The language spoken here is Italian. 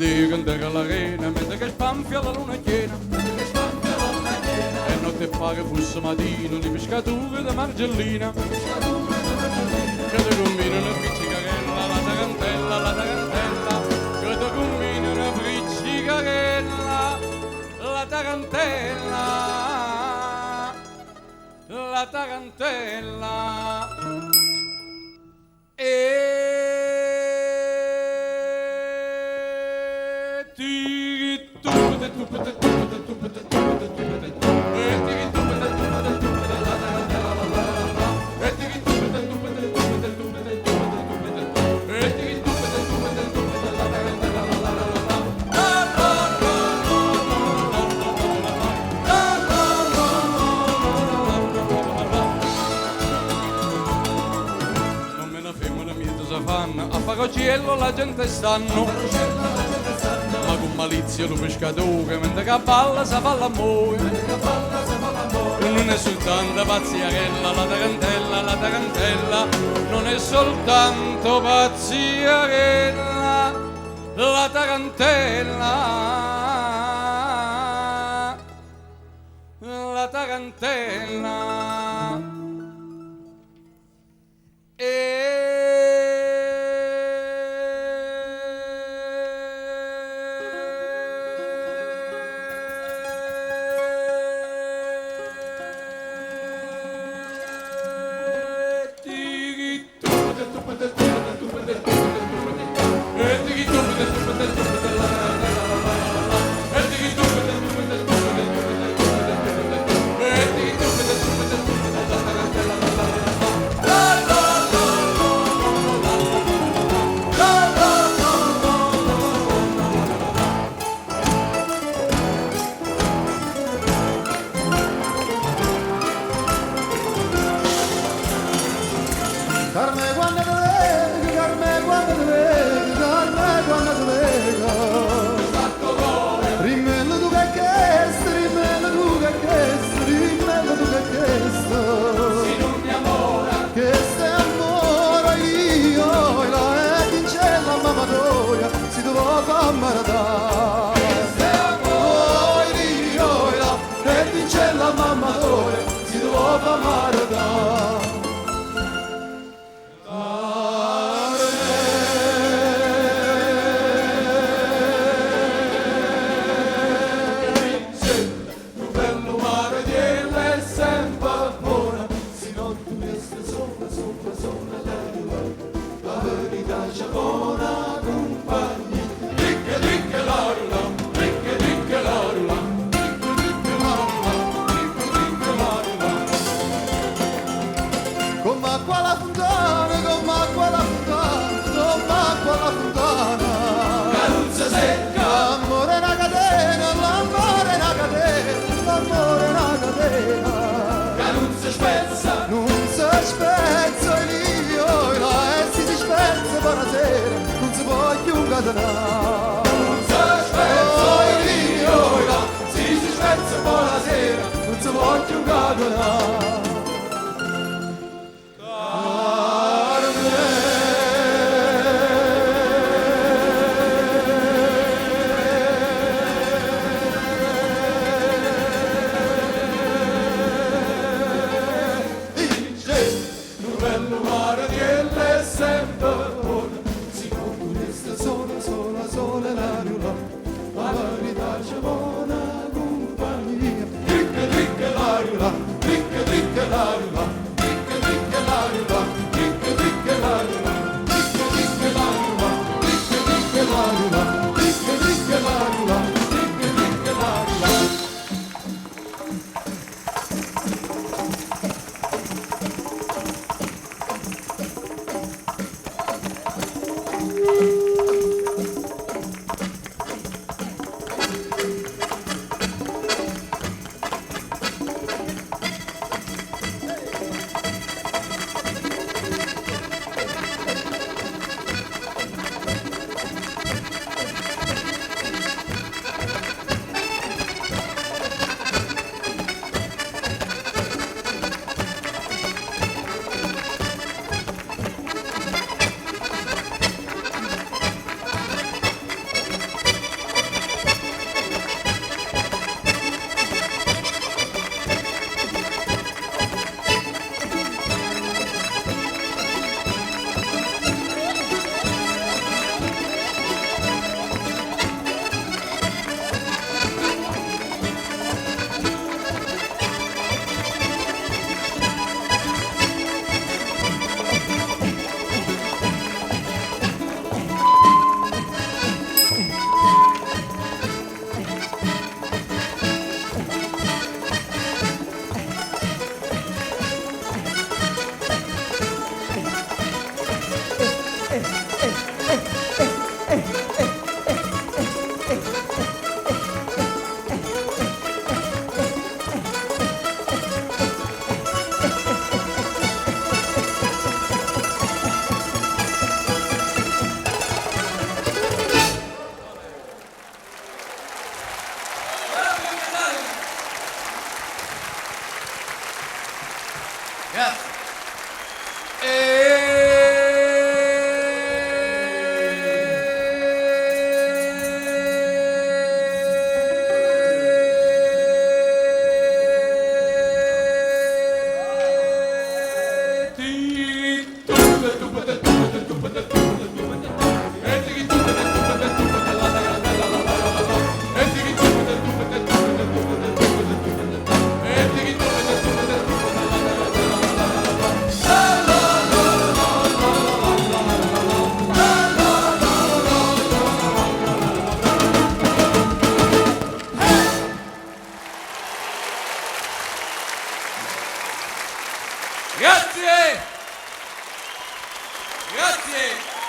di cantare l'arena, mentre che spanfia la luna piena. E notte fa che fosse mattino, di pescature da margellina. Che ti combina una pizzicarella, la tarantella, la tarantella. Che ti combina una pizzicarella, la tarantella, la tarantella. A Fagociello la gente stanno, ma con malizia lo pescatore, mentre che balla sa fa l'amore. Non è soltanto pazziarella, la tarantella, non è soltanto pazziarella, la tarantella, la tarantella. Carme quando te vego, Carme quando te vego, Carme quando te vego. Rimmelo tu che chiesto, rimmelo tu che chiesto, rimmelo tu che chiesto. Si non mi amora, che stai amore io, la e vincella mamma tua, si dovrà far maradare. che stai amore Io, la e vincella mamma tua, si dovrà far maradare. Come acqua la fontana, come acqua la fontana, come acqua la fontana. Caruzza secca, L'amore è una catena, l'amore è una catena, l'amore è una catena. caruzza spezza, Non si spezza io, la e si spezza buonasera, non si può più incatenare. si spezza Io, la si spezza buonasera, non si può più incatenare. bello mare di elle è sempre buona. Si comunista sola, sola, sola la riula, la verità c'è buona compagnia. Tricca, tricca, La riula, tricca, tricca Grazie. Grazie! Grazie!